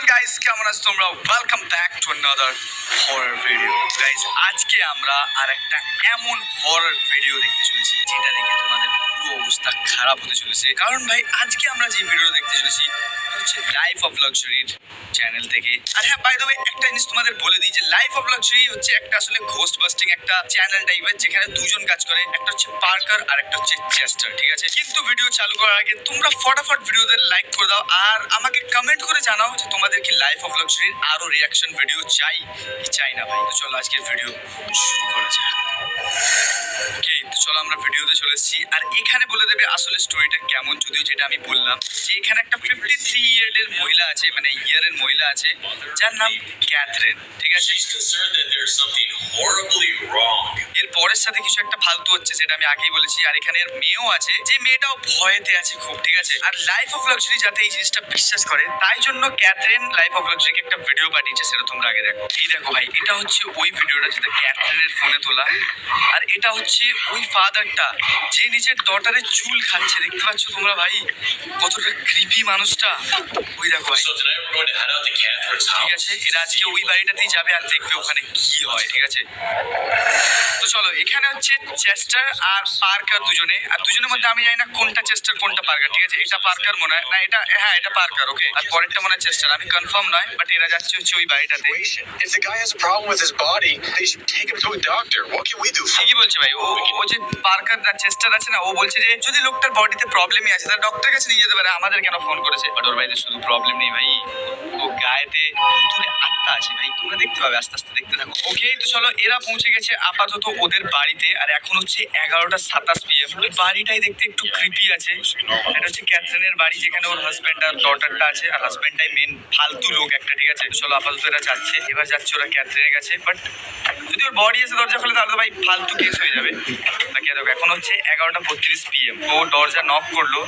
Everyone guys, কেমন আছো তোমরা? Welcome back to another horror video. Guys, আজকে আমরা আরেকটা এমন হরর ভিডিও দেখতে চলেছি যেটা দেখে তোমাদের পুরো অবস্থা খারাপ হতে চলেছে। কারণ ভাই, আজকে আমরা যে ভিডিও দেখতে চলেছি হচ্ছে লাইফ অফ লাক্সারির চ্যানেল থেকে। আর হ্যাঁ, বাই দ্য ওয়ে, একটা জিনিস তোমাদের বলে দিই যে লাইফ অফ লাক্সারি হচ্ছে একটা আসলে ঘোস্ট বাস্টিং একটা চ্যানেল টাইপের, যেখানে দুজন কাজ করে, একটা হচ্ছে পার্কার আর একটা হচ্ছে চেস্টার, ঠিক আছে? কিন্তু ভিডিও চালু করার আগে তোমরা ফটাফট ভিডিওতে লাইক করে দাও আর আমাকে কমেন্ট করে জানাও যে তোমাদের কি লাইফ অফ লাক্সারির আরো রিয়াকশন ভিডিও চাই কি চাই না। ভাই, তো চলো আজকের ভিডিও শুরু করা যাক। ওকে, তো চলো আমরা ভিডিওতে চলে এসেছি। আর এখানে বলে দেবে আসলে স্টোরিটা কেমন, যদিও যেটা আমি বললাম যে এখানে একটা 53 ইয়ারের মহিলা আছে, মানে ইয়ারের মহিলা আছে, যার নাম ক্যাথরিন, ঠিক আছে? এর পরের সাথে কিছু একটা ফালতু হচ্ছে, যেটা আমি আগেই বলেছি। আর এখানে এর মেয়েও আছে, যে মেয়েটাও ভয়েতে আছে খুব, ঠিক আছে? আর লাইফ অফ লাক্সারি যাতে এই জিনিসটা বিশ্বাস করে, তাই জন্য ক্যাথরিন লাইফ অফ লাক্সারিকে একটা ভিডিও পাঠিয়েছে, সেটা তোমরা আগে দেখো। এই দেখো ভাই, এটা হচ্ছে ওই ভিডিওটা যেটা ক্যাথরিনের ফোনে তোলা। আর এটা হচ্ছে ওই ফাদারটা যে নিজের ডটারের চুল খাচ্ছে, দেখতে পাচ্ছ তোমরা ভাই? কতটা ক্রিপি মানুষটা। ওই দেখো ভাই, ঠিক আছে? এরা আজকে ওই বাড়িটাতেই যাবে আর দেখবে ওখানে কি হয়, ঠিক আছে? তো চলো, এখানে হচ্ছে চেস্টার আর পার্কার দুজনে। আর দুজনের মধ্যে আমি জানি না কোনটা চেস্টার কোনটা পার্কার, ঠিক আছে? এটা পার্কার মনে হয়, না এটা, হ্যাঁ এটা পার্কার, ওকে। আর পরেরটা মনে হয় চেস্টার, আমি কনফার্ম নয়, বাট এরা যাচ্ছে হচ্ছে ওই বাড়িটাতে। If the guy has a problem with his body, they should take him to a doctor. What can we do? ঠিকই বলছে ভাই। ও যে পার্কার না চেস্টার আছে না, ও বলছে যে যদি লোকটার বডিতে প্রবলেমই আছে তাহলে ডক্টরের কাছে নিয়ে যেতে পারে, আমাদের কেন ফোন করেছে? বাট ওর বাড়িতে শুধু প্রবলেম নেই ভাই, ও গায়েতে ভুতুরে আত্মা আছে ভাই, তোমরা দেখতে পাবে, আস্তে আস্তে দেখতে থাকো। ওকে, তো চলো, এরা পৌঁছে গেছে আপাতত ওদের বাড়িতে। আর এখন হচ্ছে 11:27 PM। ওই বাড়িটাই দেখতে একটু ক্রিপি আছে। এটা হচ্ছে ক্যাথরিনের বাড়ি, যেখানে ওর হাজবেন্ড আর ডটারটা আছে। আর হাজবেন্ডটাই মেন ফালতু লোক একটা, ঠিক আছে? তো চলো, আপাতত এরা যাচ্ছে, এবার যাচ্ছে ওরা ক্যাথরিনের কাছে। বাট যদি ওর বডি এসে দরজা খুলে তাহলে তো ভাই ফালতু কেস হয়ে যাবে। বাকি দেখো, এখন হচ্ছে 11:32 PM। ও দরজা নক করলো,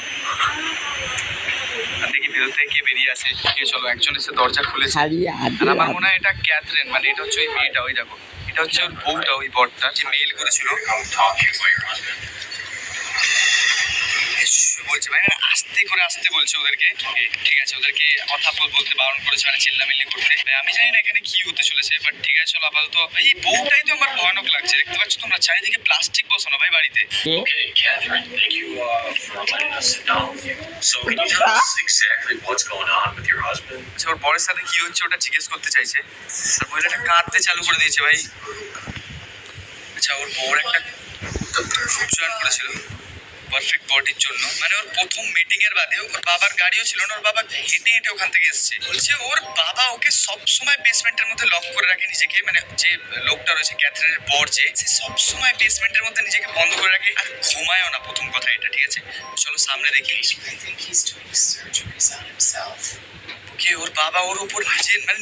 আর দেখি ভেতর থেকে কে বেরিয়ে আসে। চলো, একজন এসে দরজা খুলেছে। আর আমার মনে হয় এটা ক্যাথরিন, মানে এটা হচ্ছে ওই মেয়েটা। ওই দেখো, এটা হচ্ছে ওর বউটা, ওই বরটা যে মেল করেছিল। বলছে মানে আস্তে করে আসতে বলছে ওদেরকে, ঠিক আছে? ওদেরকে কথা বলতে বারণ করেছে, মানে চিল্লামিল্লি করতে। আমি জানি না এখানে কি হতে চলেছে, বাট ঠিক আছে চলো আপাতত। এই বউটাই তো আমার ভয়ানক লাগছে, দেখতে পাচ্ছ তোমরা? চারিদিকে প্লাস্টিক বসানো ভাই বাড়িতে। Okay, Catherine, thank you for letting us sit down with you. So, can you tell us exactly what's going on with your husband? আচ্ছা, ওর বরের সাথে কি হচ্ছে ওটা জিজ্ঞেস করতে চাইছে। আর মহিলাটা কাঁদতে চালু করে দিয়েছে ভাই। আচ্ছা, ওর বর একটা গ্রুপ জয়েন করেছিল পারফেক্ট বডির জন্য, মানে ওর প্রথম মিটিং এর বাদে ওর বাবার গাড়িও ছিল না, ওর বাবা হেঁটে হেঁটে ওখান থেকে এসেছে। বলছে ওর বাবা ওকে সবসময় বেসমেন্টের মধ্যে লক করে রাখে নিজেকে, মানে যে লোকটা রয়েছে ক্যাথরিনের বর, যে সে সবসময় বেসমেন্টের মধ্যে নিজেকে বন্ধ করে রাখে আর ঘুমায়ও না, প্রথম কথা এটা, ঠিক আছে? চলো সামনে দেখি। ওকে, ওর বাবা ওর উপর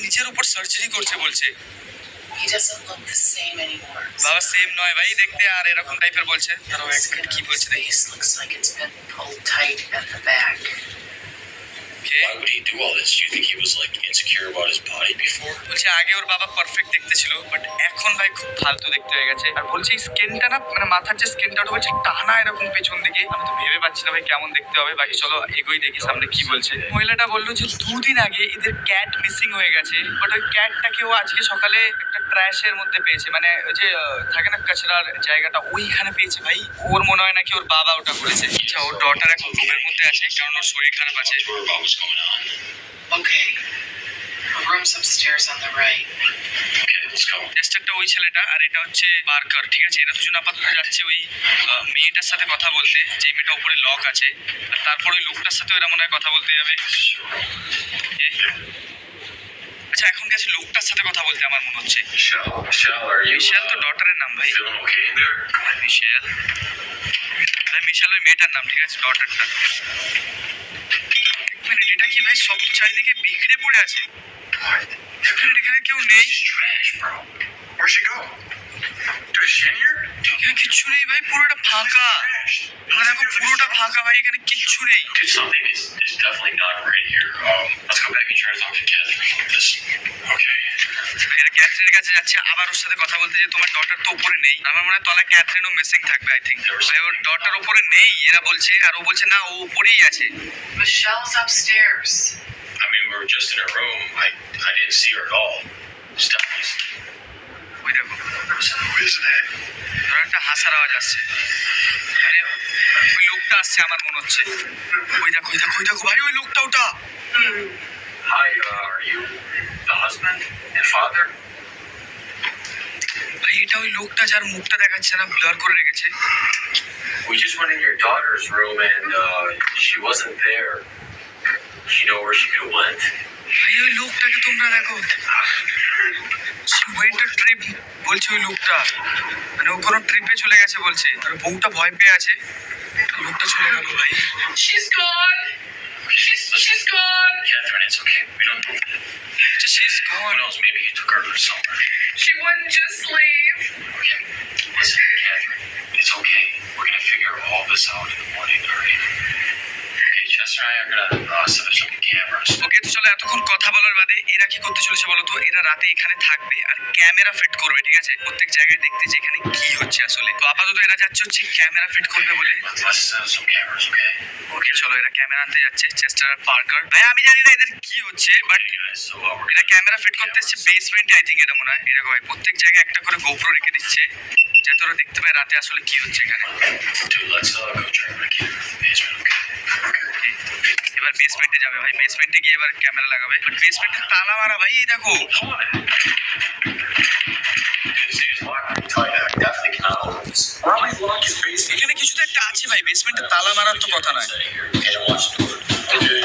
নিজের উপর সার্জারি করছে বলছে। He doesn't look the same anymore. বাবা সেম নয় ভাই দেখতে, আর এরকম টাইপের বলছে। আর এক মিনিট, কি বলছে দেখি। His face looks like it's been pulled tight at the back. Okay, Why would he do all this? Do you think he was like insecure about his body before? বলছে আগে ওর বাবা পারফেক্ট দেখতে ছিল, but এখন ভাই খুব ফালতু দেখতে হয়ে গেছে। আর বলছে এই স্কিনটা না, মানে মাথার যে স্কিনটা, ওটা বলছে টানা এরকম পেছন দিকে। আমি তো ভেবে পাচ্ছি না ভাই কেমন দেখতে হবে। বাকি চলো এগোই দেখি সামনে কি বলছে। মহিলাটা বললো যে 2 দিন আগে এদের ক্যাট মিসিং হয়ে গেছে, বাট ওই ক্যাটটাকে ও আজকে সকালে একটা ট্র্যাশের মধ্যে পেয়েছে, মানে ওই যে থাকে না কাচরার জায়গাটা, ওইখানে পেয়েছে ভাই। ওর মনে হয় নাকি ওর বাবা ওটা করেছে। আচ্ছা, ওর ডটার এখন রুমের মধ্যে আছে, কারণ ওর শরীর খারাপ আছে। Sure about what's going on. Okay. The room's upstairs on the right. Okay, let's go. চেস্টারটা ওই ছেলেটা, আর এটা হচ্ছে পার্কার, ঠিক আছে? এরা দুজন আপাতত যাচ্ছে ওই মেয়েটার সাথে কথা বলতে, যে মেয়েটা উপরে লক আছে। আর তারপর ওই লোকটার সাথে এরা মনে হয় কথা বলতে যাবে। আচ্ছা, এখন গেছে লোকটার সাথে কথা বলতে আমার মনে হচ্ছে। Michelle, are you মিশেল তো ডটারের নাম ভাই। feeling okay there? মিশেল ভাই, মিশেল ওই মেয়েটার নাম, ঠিক আছে? ডটারটা। এক মিনিট, এটা কি ভাই? সব তো চারিদিকে বিখরে পড়ে আছে। এখানে কেউ নেই। It's trash, bro. Where'd she go? Dude, is she in here? এখানে কিচ্ছু নেই ভাই, পুরোটা ফাঁকা। দেখো, পুরোটা ফাঁকা ভাই, এখানে কিচ্ছু নেই। Dude, something is definitely not right here. Let's go back and try to talk to Catherine about this. Okay. এরা ক্যাথরিনের কাছে যাচ্ছে, আবার ওর সাথে কথা বলতে, যে তোমার ডটার তো উপরে নেই। আমার মনে হয় তলায় ক্যাথরিনও মিসিং থাকবে, আই থিঙ্ক। ওর ডটার উপরে নেই এরা বলছে, আর ও বলছে না ও উপরেই আছে। Michelle's upstairs. I mean, we're were just in her room. I didn't see her at all. Stephanie's. ওই দেখো Who is that? ধরো একটা হাসার আওয়াজ আসছে, মানে ওই লোকটা আসছে আমার মনে হচ্ছে। ওই দেখো ওই দেখো ওই দেখো ভাই, ওই লোকটা ওটা। Hi, are you the husband and father? ভাই এটা ওই লোকটা যার মুখটা দেখাচ্ছে না, ব্লার করে রেখেছে। We just went in your daughter's room and she wasn't there. You know where she could have went? ভাই ওই লোকটাকে তোমরা দেখো, she went a trip বলছে ওই লোকটা, মানে ও কোনো ট্রিপে চলে গেছে বলছে, আর বউটা ভয় পেয়ে আছে, লোকটা চলে গেল ভাই। She's gone. She's gone. Catherine, it's okay. We don't know. She's Who gone. knows? Maybe he took her somewhere. She wouldn't just leave. Okay. Listen, Catherine, it's okay. We're gonna figure all this out in the morning, alright? Okay, Chester and I are gonna set up some cameras. ওকে, তো চলো এতক্ষণ কথা বলার বাদে এরা কি করতে চলেছে বলো তো? এরা রাতে এখানে থাকবে আর ক্যামেরা ফিট করবে, ঠিক আছে? প্রত্যেক জায়গায় দেখতে যে এখানে কি হচ্ছে আসলে। তো আপাতত এরা যাচ্ছে হচ্ছে ক্যামেরা ফিট করবে বলে। Let's set up some cameras, okay? ওকে চলো, এরা ক্যামেরা আনতে যাচ্ছে, চেস্টার আর পার্কার। ভাই আমি জানি না এদের কি হচ্ছে, but Okay, guys, so we're এরা gonna ক্যামেরা ফিট করতে এসছে বেসমেন্টে, আই থিঙ্ক এটা মনে হয়। এরকম ভাই প্রত্যেক জায়গায় একটা করে গোপ্রো রেখে দিচ্ছে, যাতে ওরা দেখতে পায় রাতে আসলে কি হচ্ছে এখানে। dude, let's go try and break into the basement, okay? Okay, এবার বেসমেন্টে যাবে ভাই, বেসমেন্টে গিয়ে এবার ক্যামেরা লাগাবে, বাট বেসমেন্টে তালা মারা ভাই, এই দেখো। Come on. Dude, this thing is locked. I can tell you that. I definitely cannot open this. Why would he lock his basement? এখানে কিছু তো একটা আছে ভাই, বেসমেন্টে তালা মারার তো কথা নয়। Okay, then watch the door. Okay.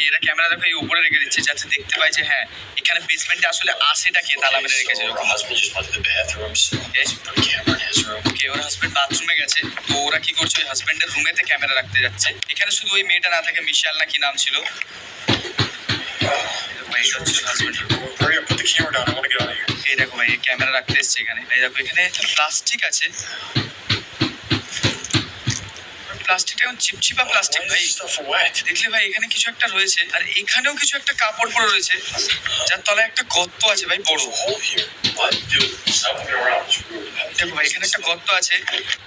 এরা ক্যামেরা দেখো এই উপরে রেখে দিচ্ছে, যাতে দেখতে পায় যে হ্যাঁ এখানে বেসমেন্টে আসলে আসেটা কে তালা মেরে রেখেছে। So her husband just went to the bathrooms. Okay. Put a camera in his room. Okay, or husband বাথরুমে গেছে, তো ওরা কি করছে ওই হাজবেন্ডের রুমেতে ক্যামেরা রাখতে যাচ্ছে। এখানে শুধু ওই মেয়েটা না থাকে, মিশাল না কি নাম ছিল। ভাই এটা হচ্ছে হাজবেন্ডের room. Hurry up, put the camera down. I want to get out of here. এই দেখো ভাই ক্যামেরা রাখতে এসছে এখানে। এই দেখো এখানে একটা প্লাস্টিক আছে, প্লাস্টিকটা এখন চিপচিপা প্লাস্টিক ভাই। Stuff wet. দেখলে ভাই এখানে কিছু একটা রয়েছে, আর এখানেও কিছু একটা কাপড় পরে রয়েছে, যার তলায় একটা গর্ত আছে ভাই বড়। There's a hole here. What? Dude, stop looking around. It's rude. দেখো ভাই এখানে একটা গর্ত আছে,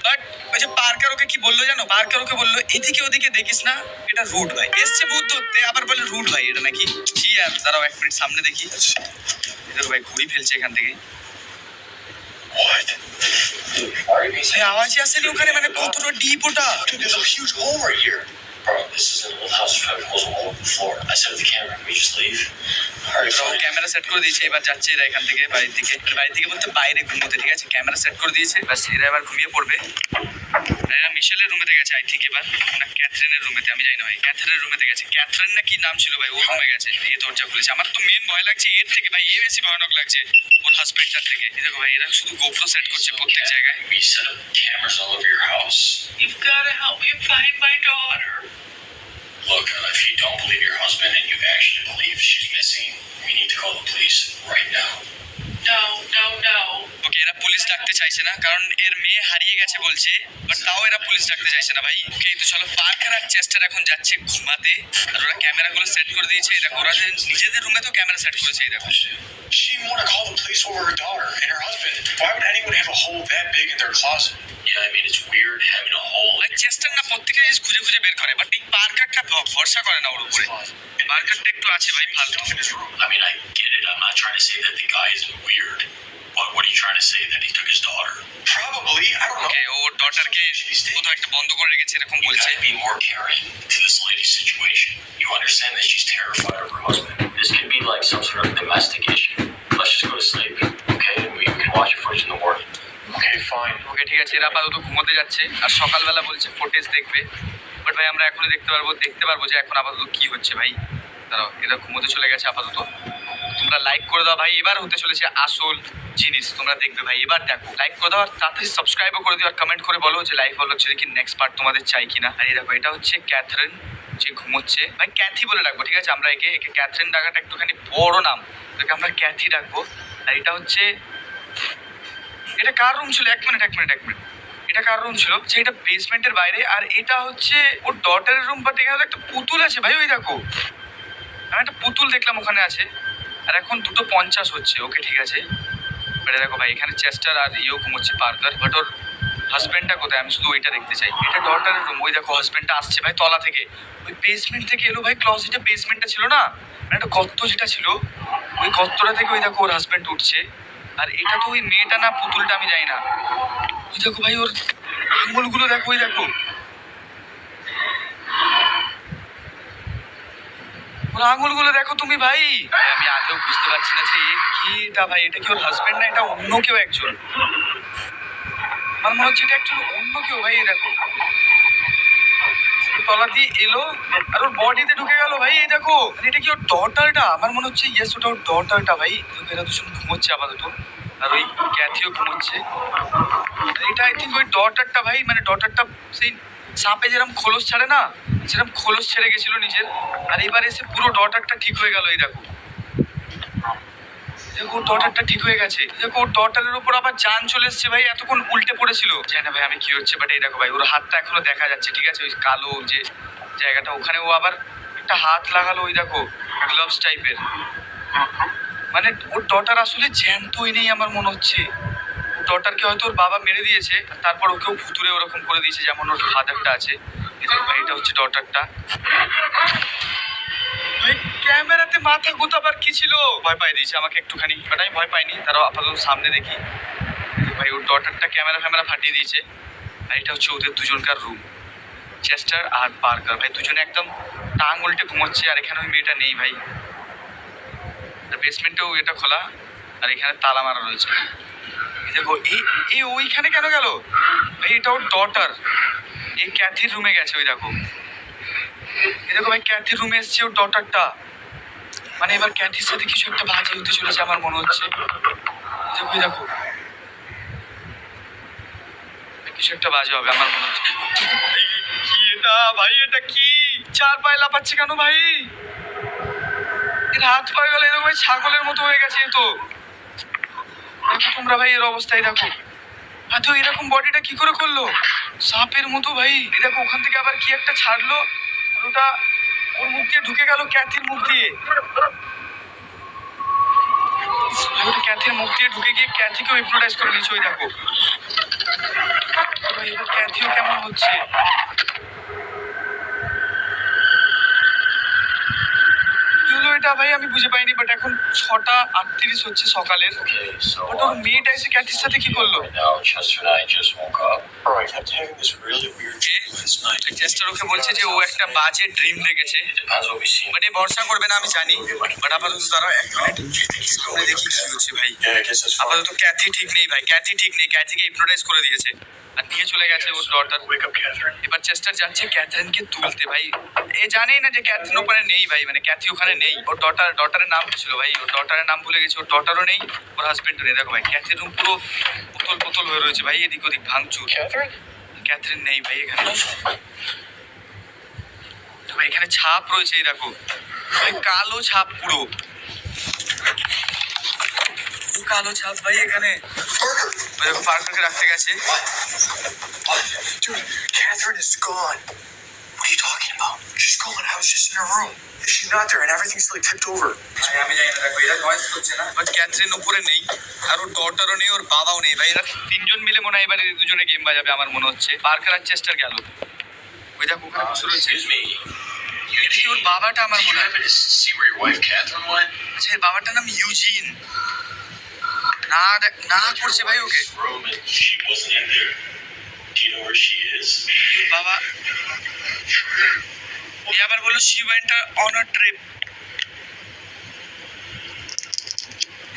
বাট ওই যে পার্কার ওকে কি বললো জানো? পার্কার ওকে বললো এদিকে ওদিকে দেখিস না, এটা রুট ভাই। এসছে ভূত ধরতে, আবার বলে রুট ভাই এটা নাকি। কি আর দাঁড়াও এক মিনিট সামনে দেখি। দেখো ভাই ঘুরি ফেলছে এখান থেকে। What? Dude, why are you being ভাই আওয়াজই আসেনি ওখানে, মানে কতটা ডিপ ওটা। Dude, there's a huge hole right here. Bro, this is an old house. There's probably holes all over the floor. I set up the camera. Can we just leave? Alright, oh fine. Camera set করে দিয়েছে, এবার যাচ্ছে এরা এখান থেকে বাড়ির দিকে। বাড়ির দিকে বলতে বাইরে ঘুমোতে, ঠিক আছে? ক্যামেরা সেট করে দিয়েছে, বাস এরা এবার ঘুমিয়ে পড়বে। আর এরা মিশেলের রুমেতে গেছে আই থিঙ্ক এবার, না ক্যাথরিনের রুমেতে, আমি জানি না ভাই। ক্যাথরিনের রুমেতে গেছে, ক্যাথরিন না কি নাম ছিল ভাই, ওর রুমে গেছে। এই দরজা খুলেছে। আমার তো মেন ভয় লাগছে এর থেকে ভাই, এ বেশি ভয়ানক লাগছে ওর হাজবেন্ডটার থেকে। এই দেখো ভাই এরা শুধু গোপ্রো সেট করছে প্রত্যেক জায়গায়। We set up cameras all over your house. You've got to help me find my daughter. Look, if you don't believe your husband and you actually believe she's missing, we need to call the police right now. No. ওকে, এরা police ডাকতে চাইছে না, কারণ এর মেয়ে হারিয়ে গেছে বলছে, বাট তাও এরা পুলিশ ডাকতে চাইছে না ভাই। ওকে, তো চলো পার্কার আর চেস্টার এখন যাচ্ছে ঘুমাতে, আর ওরা ক্যামেরাগুলো সেট করে দিয়েছে। এই দেখো ওরা যে নিজেদের রুমে তো ক্যামেরা সেট করেছে, এই দেখো। She didn't want to call the police over her daughter and her husband. Why would anyone have a hole that big in their closet? Yeah, I mean, it's weird having a hole. ভাই Chester না প্রত্যেকটা জিনিস খুঁজে খুঁজে বের করে, but এই পার্কারটা ভরসা করে না ওর উপরে। পার্কারটা একটু আছে ভাই ফালতু। Stuff in his room. I mean, I get it. I'm not trying to say that the guy isn't weird. But what are you trying to say? That he took his daughter? Probably. I don't know. ওকে, ওর ডটারকে কোথাও একটা বন্ধ করে রেখেছে এরকম You বলছে। gotta be more caring to this lady's situation. You understand that she's terrified of her husband. This could be like some sort of domestic issue. Let's just go to sleep, okay? And we can watch your footage in the morning. Okay, fine. ওকে ঠিক আছে, এরা আপাতত ঘুমোতে যাচ্ছে, আর সকালবেলা বলছে footage দেখবে। But ভাই আমরা এখনই দেখতে পারবো যে এখন আপাতত কি হচ্ছে ভাই। দাঁড়াও, এরা ঘুমোতে চলে গেছে আপাতত। তোমরা লাইক করে দাও ভাই, এবার হতে চলেছে আসল জিনিস, তোমরা দেখবে ভাই। এবার দেখো, লাইক করে দাও আর তাড়াতাড়ি সাবস্ক্রাইবও করে দিও, আর কমেন্ট করে বলো যে লাইভ হলো ছেলে কি নেক্সট পার্ট তোমাদের চাই কিনা। আর এই দেখো এটা হচ্ছে ক্যাথরিন, যে ঘুমোচ্ছে ভাই। ক্যাথি বলে ডাকবো, ঠিক আছে? আমরা একে ক্যাথরিন ডাকাটা একটুখানি বড় নাম, এটাকে আমরা ক্যাথি ডাকবো। আর এটা হচ্ছে, এটা কার রুম ছিল? এক মিনিট এটা কার রুম ছিল? যে এটা বেসমেন্টের বাইরে, আর এটা হচ্ছে ওর ডটারের রুম। বাট এখানে তো একটা পুতুল আছে ভাই, ওই দেখো আমি একটা পুতুল দেখলাম ওখানে আছে। আর এখন 2:50 হচ্ছে। ওকে ঠিক আছে, বাট দেখো ভাই এখানে চেস্টার আর ইয়েও ঘুমোচ্ছে পার্কার, বাট ওর হাজবেন্ডটা কোথায়, আমি শুধু ওইটা দেখতে চাই। এটা ডটারের রুম, ওই দেখো হাজবেন্ডটা আসছে ভাই তলা থেকে, ওই বেসমেন্ট থেকে এলো ভাই। ক্লজেটে বেসমেন্টটা ছিল না, মানে একটা গর্ত যেটা ছিল, ওই গর্তটা থেকে ওই দেখো ওর হাজবেন্ড উঠছে। আর এটা তো ওই মেয়েটা না পুতুলটা, আমি জানি না। ওই দেখো ভাই ওর আঙুলগুলো দেখো, ওই দেখো ওর আঙুলগুলো দেখো তুমি ভাই। ভাই আমি আগেও বুঝতে পারছি না যে কি এটা ভাই, এটা কি ওর হাজবেন্ড না এটা অন্য কেউ একজন। আমার মনে হচ্ছে এটা একজন অন্য কেউ ভাই। এই দেখো তলা দিয়ে এলো আর ওর বডিতে ঢুকে গেল ভাই। এই দেখো মানে এটা কি ওর ডটারটা? আমার মনে হচ্ছে ইয়েস ওটা ওর ডটারটা ভাই। দেখো এরা দুজন ঘুমোচ্ছে আপাতত, আর ওই ক্যাথিও ঘুমোচ্ছে। এটা আই থিঙ্ক ওই ডটারটা ভাই, মানে ডটারটা সেই সাপে যেরকম খোলস ছাড়ে না, সেরকম খোলস ছেড়ে গেছিল নিজের, আর এবার এসে পুরো ডটারটা ঠিক হয়ে গেল। এই দেখো দেখো ডটারটা ঠিক হয়ে গেছে। দেখো ওর ডটারের উপর আবার জান চলে এসছে ভাই, এতক্ষণ উল্টে পড়েছিল। জানি না ভাই আমি কি হচ্ছে, বাট এই দেখো ভাই ওর হাতটা এখনো দেখা যাচ্ছে, ঠিক আছে ওই কালো যে জায়গাটা, ওখানে ও আবার একটা হাত লাগালো, ওই দেখো গ্লাভস টাইপের। মানে ওর ডটার আসলে জ্যান্তই নেই আমার মনে হচ্ছে। ওর ডটারকে হয়তো ওর বাবা মেরে দিয়েছে, আর তারপর ওকেও ভুতুরে ওরকম করে দিয়েছে যেমন ওর ফাদারটা আছে। এই দেখো ভাই এটা হচ্ছে ডটারটা। ভাই ক্যামেরাতে মাথা গোতাবার কি ছিল, ভয় পাই দিয়েছে আমাকে একটুখানি, বাট আমি ভয় পাইনি। তারাও আপাতত সামনে দেখি। ভাই ওর ডটারটা ক্যামেরা ফাটিয়ে দিয়েছে। আর এটা হচ্ছে ওদের দুজনকার রুম, চেস্টার আর পার্কার ভাই দুজনে একদম টাং উল্টে ঘুমোচ্ছে। আর এখানে ওই মেয়েটা নেই ভাই। বেসমেন্টেও এটা খোলা, আর এখানে তালা মারা রয়েছে। এই দেখো এই ওইখানে কেন গেল ভাই? এটা ওর ডটার, এই ক্যাথির রুমে গেছে। ওই দেখো এই দেখো ভাই ক্যাথির রুমে এসছে ওর ডটারটা। মানে এবার ক্যাথির সাথে কিছু একটা বাজে হতে চলেছে আমার মনে হচ্ছে। এই দেখো কিছু একটা বাজে হবে আমার মনে হচ্ছে। ভাই, কি এটা ভাই? এটা কি চার পায়ে লাফাচ্ছে কেন ভাই? এর হাত পায়ে গেল এরকম ভাই ছাগলের মতো হয়ে গেছে। এ তো দেখো তোমরা ভাই এর অবস্থায় দেখো। তো এরকম বডিটা কি করে করলো? সাপের মতো ভাই। এই দেখো ওখান থেকে আবার কি একটা ছাড়লো, আর ওটা ওর মুখ দিয়ে ঢুকে গেল, ক্যাথির মুখ দিয়ে। ভাই ওটা ক্যাথির মুখ দিয়ে ঢুকে গিয়ে ক্যাথিকেও হিপনোটাইজ করে নিচ্ছে। ওই দেখো ভাই এবার ক্যাথিও কেমন হচ্ছে। কি হলো এটা ভাই আমি বুঝে পাইনি, বাট এখন 6:38 হচ্ছে সকালের। Okay, so বাট ওর মেয়েটা এসে ক্যাথির সাথে কি করলো? right now, Chester and I just woke up. Alright, I'm having this really weird dream last night. চেষ্টার ওকে বলছে যে ও একটা বাজে ড্রিম দেখেছে। It depends what we see. মানে ভরসা করবে না আমি জানি, বাট আপাতত তারা এক মিনিট সামনে দেখি কি হচ্ছে ভাই। Yeah, I guess that's fine. আপাতত ক্যাথি ঠিক নেই ভাই, ক্যাথি ঠিক নেই। ক্যাথিকে হিপনোটাইজ করে দিয়েছে আর নিয়ে চলে গেছে ওর ডটার। Wake up, Catherine. এবার চেষ্টার যাচ্ছে ক্যাথরিনকে তুলতে ভাই। এ জানেই না যে ক্যাথরিন ওখানে নেই ভাই, মানে ক্যাথি ওখানে নেই। ওর ডটারের নাম কি ছিল ভাই? ওর ডটারের নাম ভুলে গেছে। ওর ডটারও নেই, ওর হাজবেন্ডও নেই। দেখো ভাই ক্যাথির রুম পুরো বোতল হয়ে রয়েছে ভাই, এদিক ওদিক ভাঙচুর। Catherine? ক্যাথরিন নেই ভাই এখানে। ভাই এখানে ছাপ রয়েছে, এই দেখো ভাই কালো ছাপ, পুরো কালো ছাপ ভাই এখানে। ওই দেখো পার্কারকে রাখতে গেছে। Dude, Catherine is gone. What are you talking about? She's gone. I was just in her room. She's not there and everything's like tipped over. ভাই আমি জানি না, দেখো এরা নয়েজ করছে না, বাট ক্যাথরিন উপরে নেই, আর ওর ডটারও নেই, ওর বাবাও নেই ভাই। এরা তিনজন মিলে মনে হয় এবার এই দুজনে গেম বাজাবে আমার মনে হচ্ছে। পার্কার আর চেস্টার গেল। ওই দেখো ওখানে বসে রয়েছে। Excuse me. এটা কি ওর বাবাটা আমার Did you মনে হয়? happen to see where your wife Catherine went? আচ্ছা এর বাবাটার নাম ইউজিন। না করছে ভাই ওকে। Room and she wasn't in there. Do you know where she is? এর বাবা এ আবার বললো she went on a trip।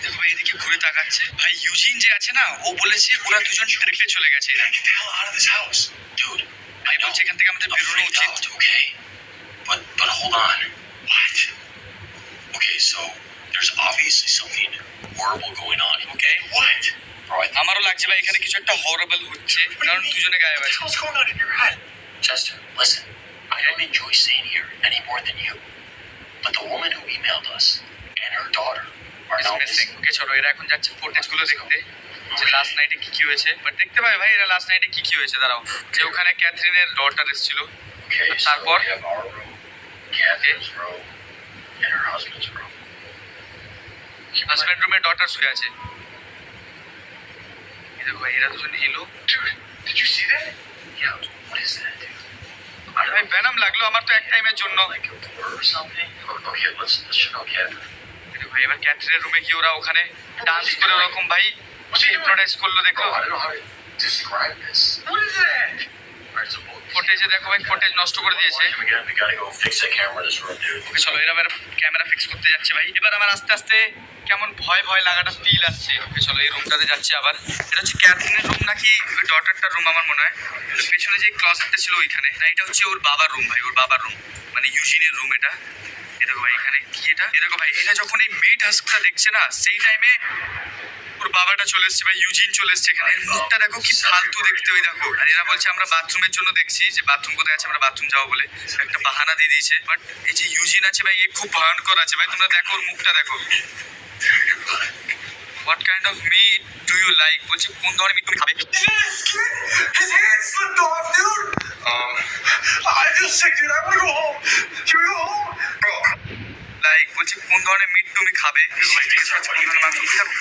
দেখো ভাই এদিকে ঘুরে তাকাচ্ছে ভাই। ইউজিন যে আছে না, ও বলেছে ওরা দুজন ট্রিপে চলে গেছে। Get the hell out of this house. Dude, ভাই বলছে এখান থেকে আমাদের I'm বেরোনো freaked উচিত। out, okay? But hold on. What? Okay, so there's obviously something horrible going on. Okay What? Bro, I think আমারও লাগছে ভাই এখানে কিছু একটা হরেবল হচ্ছে, কারণ দুজনে গায়েব What the আছে। hell's going on in your head? Chester, listen. I don't enjoy staying here any more than you. But the woman who emailed us and her daughter are now missing. ওকে চলো এরা এখন যাচ্ছে footage গুলো দেখতে, যে last নাইটে কি হয়েছে। বাট দেখতে পাবে ভাই এরা লাস্ট নাইটে কি হয়েছে। দাঁড়াও, যে ওখানে ক্যাথরিনের ডটার এসেছিল। Okay, so তারপর? we have our room, Catherine's room, and her husband's room. Husband রুমে ডটার শুয়ে আছে। এই দেখো ভাই এরা দুজন এলো। Dude, Did you see that? Yeah, what is that, dude? I ভাই don't ভেনাম লাগলো আমার তো এক টাইমের জন্য। know, like a blur or something. Okay, let's check out Catherine. ভাই এবার ক্যাথরিনের রুমে গিয়ে ওরা ওখানে ডান্স করে ওরকম ভাই হিপনোটাইজ করলো, দেখো Bro, I don't know how to describe this. What is that? Alright, so ফুটেজে দেখো ভাই, ফুটেজ নষ্ট করে দিয়েছে। we gotta go fix that camera in this room, dude. ওকে চলো, এরা এবার ক্যামেরা ফিক্স করতে যাচ্ছে ভাই। এবার আমার আস্তে আস্তে কেমন ভয় ভয় লাগাটা ফিল আসছে। ওকে চলো, এই রুমটাতে যাচ্ছে আবার। এটা হচ্ছে ক্যাথরিনের রুম নাকি ওই ডটারটার রুম আমার মনে হয়। পেছনে যে ক্লসেটটা ছিল ওইখানে না, এটা হচ্ছে ওর বাবার রুম ভাই, ওর বাবার রুম মানে ইউজিনের রুম এটা। এ দেখো ভাই এখানে কি এটা, এ দেখো ভাই এটা যখন এই মেড হাস্কটা দেখছে না সেই টাইমে ওর বাবাটা চলে এসছে ভাই, ইউজিন চলে এসছে এখানে। এর মুখটা দেখো কি ফালতু দেখতে, ওই দেখো। আর এরা বলছে আমরা বাথরুমের জন্য দেখছি, যে বাথরুম কোথায় আছে, আমরা বাথরুম যাবো বলে একটা বাহানা দিয়ে দিয়েছে। বাট এই যে ইউজিন আছে ভাই, এ খুব ভয়ঙ্কর আছে ভাই, তোমরা দেখো ওর মুখটা দেখো। What kind of meat do you like, বলছে কোন ধরনের মিট তুমি খাবে। His hand slipped off, dude. I feel sick, dude. I wanna go home. Can we go home? Bro. Like বলছে কোন ধরনের মিট তুমি খাবে। দেখো ভাই জিজ্ঞেস করছে কোন ধরনের মাংস তুমি খাবে।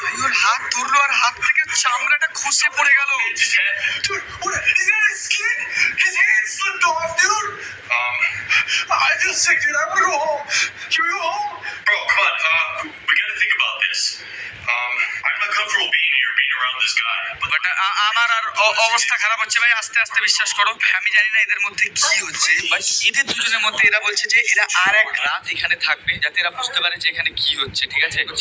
ভাই ওর হাত ধরলো আর হাত থেকে চামড়াটা খসে পড়ে গেল। Dude, what? Is that his skin? His hand slipped off, dude. I feel sick, dude. I wanna go home. Can we go home? Bro, come on, we gotta think about this. I'm not comfortable being here, being around this guy. But আমার আর অবস্থা খারাপ হচ্ছে ভাই, আস্তে আস্তে বিশ্বাস করো। আমি জানি না এদের মধ্যে কি হচ্ছে, বাট এদের দুজনের মধ্যে এরা বলছে যে এরা আর এক রাত এখানে থাকবে, যাতে এরা বুঝতে পারে যে এখানে কি হচ্ছে, ঠিক আছে। তো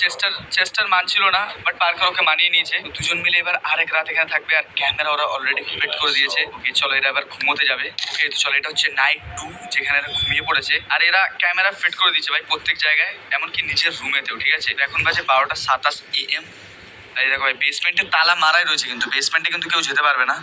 চেস্টার মানছিল না, বাট পার্কার ওকে মানিয়ে নিয়েছে। তো দুজন মিলে এবার আর এক রাত এখানে থাকবে, আর ক্যামেরা ওরা অলরেডি ফিট করে দিয়েছে। ওকে চলো, এরা এবার ঘুমোতে যাবে। ওকে তো চলো, এটা হচ্ছে নাইট 2, যেখানে এরা ঘুমিয়ে পড়েছে। আর এরা ক্যামেরা ফিট করে দিয়েছে ভাই প্রত্যেক জায়গায়, এমনকি নিজের রুমেতেও, ঠিক আছে। এখন বাজে 12:27 AM। এই দেখো ভাই বেসমেন্টে তালা মারাই রয়েছে, কিন্তু বেসমেন্টে কিন্তু কেউ যেতে পারবে না।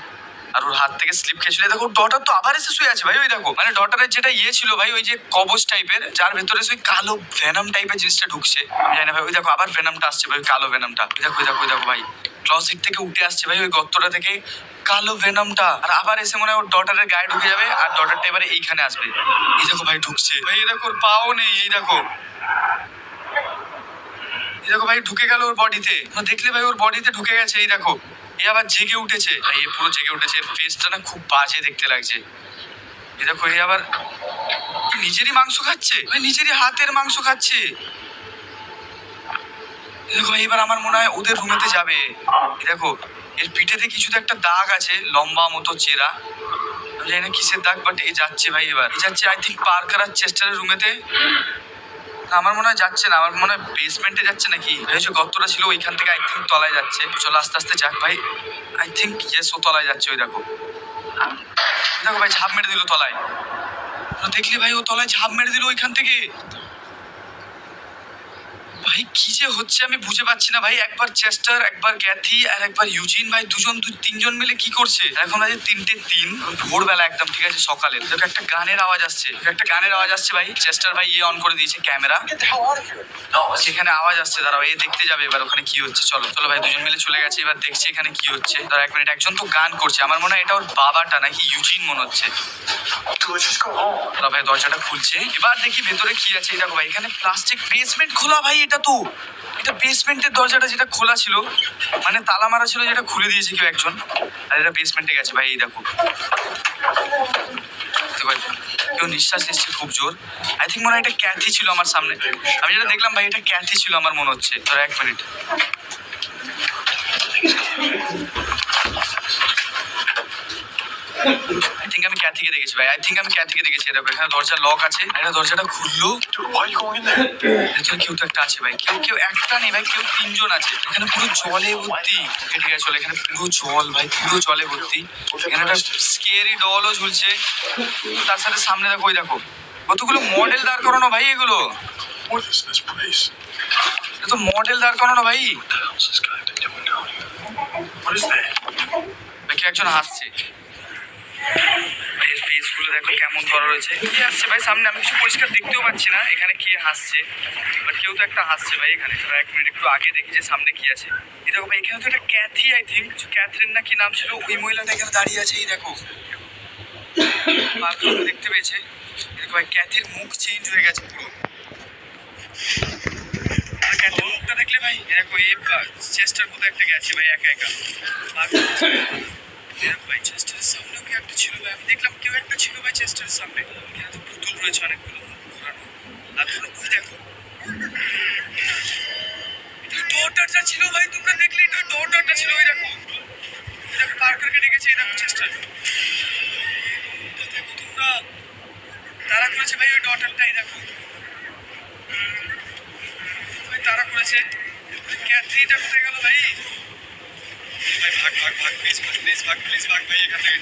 আর ওর হাত থেকে স্লিপ খেয়েছিল। দেখো ডটার তো আবার এসে শুয়ে আছে ভাই, ওই দেখো। মানে ডটারের যেটা ইয়ে ছিল ভাই, ওই যে কবজ টাইপের, যার ভেতরে ওই কালো ভেনাম টাইপের জিনিসটা ঢুকছে, আমি জানি না ভাই। ওই দেখো আবার ভেনামটা আসছে ভাই, ওই কালো ভেনামটা। ওই দেখো, ওই দেখো, ওই দেখো ভাই ক্লসেট থেকে উঠে আসছে ভাই ওই গর্তটা থেকে কালো ভেনামটা। আর আবার এসে মনে হয় ওর ডটারের গায়ে ঢুকে যাবে, আর ডটারটা এবারে এইখানে আসবে। এই দেখো ভাই ঢুকছে ভাই, এই দেখো ওর পাও নেই, এই দেখো। এই দেখো ভাই ঢুকে গেল ওর বডিতে, দেখলে ভাই ওর বডিতে ঢুকে গেছে। এই দেখো এ আবার জেগে উঠেছে ভাই, এ পুরো জেগে উঠেছে। এর ফেসটা না খুব বাজে দেখতে লাগছে। এই দেখো এ আবার নিজেরই মাংস খাচ্ছে ভাই, নিজেরই হাতের মাংস খাচ্ছে। এই দেখো ভাই এবার আমার মনে হয় ওদের রুমেতে যাবে। এই দেখো এর পিঠেতে কিছুতে একটা দাগ আছে, লম্বা মতো চেরা, আমি জানি না কিসের দাগ, বাট এ যাচ্ছে ভাই। এবার এ যাচ্ছে আই থিঙ্ক পার্কার আর চেস্টারের রুমেতে। আমার মনে হয় যাচ্ছে না, আমার মনে হয় বেসমেন্টে যাচ্ছে নাকি। এই যে গর্তটা ছিল ওইখান থেকে আই থিঙ্ক তলায় যাচ্ছে। চলো আস্তে আস্তে যাক ভাই। আই থিঙ্ক ইয়েস ও তলায় যাচ্ছে। ওই দেখো, দেখো ভাই ঝাঁপ মেরে দিল তলায়। দেখলি ভাই ও তলায় ঝাঁপ মেরে দিল ওইখান থেকে। ভাই কি যে হচ্ছে আমি বুঝে পাচ্ছি না ভাই। একবার চেস্টার, একবার ক্যাথি, আর একবার ইউজিন ভাই, তিনজন মিলে কি করছে। এখন বাজে 3:03 ভোরবেলা একদম, ঠিক আছে সকালে। দেখো একটা গানের আওয়াজ আসছে, একটা গানের আওয়াজ আসছে ভাই। চেস্টার ভাই ইয়ে অন করে দিয়েছে camera, Get the hell out of here. No, সেখানে আওয়াজ আসছে। দাঁড়াও এ দেখতে যাবে এবার ওখানে কি হচ্ছে। চলো চলো ভাই, দুজন মিলে চলে গেছে, এবার দেখছি এখানে কি হচ্ছে। তার 1 মিনিট, একজন তো গান করছে, আমার মনে হয় এটা ওর বাবাটা নাকি ইউজিন মনে হচ্ছে। Dude, let's just go home. তারা ভাই দরজাটা খুলছে, এবার দেখি ভেতরে কি আছে। এই দেখো ভাই এখানে প্লাস্টিক, বেসমেন্ট খোলা ভাই। এটা বেসমেন্টের দরজাটা যেটা খোলা ছিল, মানে তালা মারা ছিল, যেটা খুলে দিয়েছে কেউ একজন। আর এটা বেসমেন্টে গেছে ভাই। এই দেখো ভাই কেউ নিঃশ্বাস নিচ্ছে খুব জোর। আই থিঙ্ক মনে হয় এটা ক্যাথি ছিল আমার সামনে। আমি যেটা দেখলাম ভাই এটা ক্যাথি ছিল আমার মনে হচ্ছে। ধরো 1 মিনিট, আই থিঙ্ক আমি ক্যাথিকে দেখেছি ভাই, আই থিঙ্ক আমি ক্যাথিকে দেখেছি। দেখো এখানে দরজা লক আছে, এটা দরজাটা খুললো। Dude, why are you going in there? ভেতরে কেউ তো একটা আছে ভাই, কেউ একটা নেই ভাই, কেউ 3 জন আছে। এখানে পুরো জলে ভর্তি। ওকে ঠিক আছে চলো, এখানে পুরো জল ভাই, পুরো জলে ভর্তি। এখানে একটা স্কেরি ডলও ঝুলছে, তার সাথে সামনে দেখো, ওই দেখো কতগুলো মডেল দাঁড় করানো ভাই। এগুলো What is this place? এটা তো মডেল দাঁড় করানো ভাই। What the hell's this guy been doing down here? What is that? ভাই কেউ একজন হাসছে ভাই, এর ফেস গুলো দেখো কেমন করা রয়েছে। কি হাসছে ভাই সামনে, আমি কিছু পরিষ্কার দেখতেও পাচ্ছি না এখানে কে হাসছে, বাট কেউ তো একটা হাসছে ভাই এখানে। 1 মিনিট একটু আগে দেখি যে সামনে কি আছে। এই দেখো ভাই এখানে তো একটা ক্যাথি, আই থিঙ্ক ক্যাথরিন না কি নাম ছিল, ওই মহিলাটা এখানে দাঁড়িয়ে আছে। এই দেখো পার্থক্য দেখতে পেয়েছে। এই দেখো ভাই ক্যাথির মুখ চেঞ্জ হয়ে গেছে পুরো। ক্যাটের মুখটা দেখলে ভাই দেখো এই চেস্টার কোথাও একটা গেছে ভাই একা একা দেখো ভাই চেস্টারের সামনেও কি একটা ছিল ভাই আমি দেখলাম কেউ একটা ছিল ভাই চেস্টারের সামনে এখানে তো পুতুল রয়েছে অনেকগুলো মুখ ঘোরানো আর ধরো ওই দেখো ডটারটা ছিল ভাই তোমরা দেখলে এটা ডটারটা ছিল ওই দেখো পার্কারকে ডেকেছে এই দেখো চেস্টার দেখো তোমরা তারা করেছে ভাই ওই ডটারটাই দেখো ভাই তারা করেছে ক্যাথরিটা কোথায় গেল ভাই ভাই ভাগ ভাগ ভাগ প্লিজ প্লিজ ভাগ প্লিজ ভাগ ভাই এখান থেকে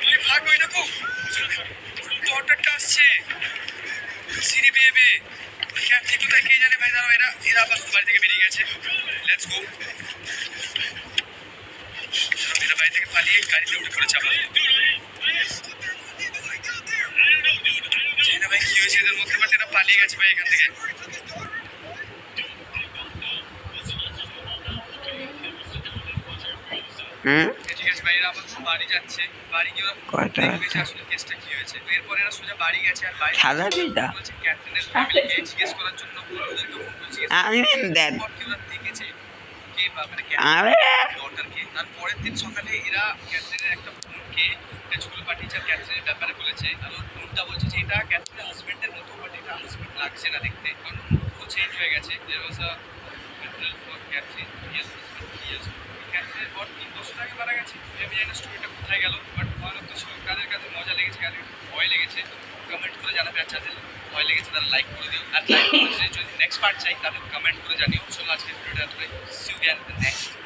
ভাই ভাগ ওই দেখো ডটারটা আসছে সিঁড়ি বেয়ে বেয়ে ক্যাথরি কোথায় কে জানে ভাই দাঁড়াও এরা আবার বাড়ি থেকে বেরিয়ে গেছে লেটস গো এরা বাড়ি থেকে পালিয়ে গাড়িতে উঠে পড়েছে আবার জানি না ভাই কি হয়েছে এদের মধ্যে বাট এরা পালিয়ে গেছে ভাই এখান থেকে ঠিক আছে ভাই এরা আবার বাড়ি যাচ্ছে বাড়ি গিয়ে দেখবে আসলে কেসটা কি হয়েছে এরপর এরা সোজা বাড়ি গেছে আর বাড়ি বলছে ক্যাপ্টেনের ফ্যামিলিকে জিজ্ঞেস করার জন্য বন্ধুদেরকে ফোন করেছে ওরা দেখেছে কে মানে ডটারকে তার পরের দিন সকালে এরা ক্যাথরিনের একটা বোনকে স্কুলে পাঠিয়েছে আর ক্যাথরিনের ব্যাপারে বলেছে আর ওর বোনটা বলছে যে এটা ক্যাথরিনের হাজবেন্ডের মতো বাট এটা হাজবেন্ড লাগছে না দেখতে কারণ ও চেঞ্জ হয়ে গেছে দেয়ার ওয়াজ আ মেটাল ফর ক্যাথরিন ক্যাথরিনের পর 3 বছর আগে মারা গেছে আমি জানি না স্টোরিটা কোথায় গেল বাট ভয়ানক তো ছিল কাদের কাছে মজা লেগেছে কাদের ভয় লেগেছে কমেন্ট করে জানাবে আর যাদের ভয় লেগেছে তারা লাইক করে দিও আর লাইক করে যদি নেক্সট পার্ট চাই তাদের কমেন্ট করে জানিও চলো আজকে ভিডিওটা এতটাই see you at the next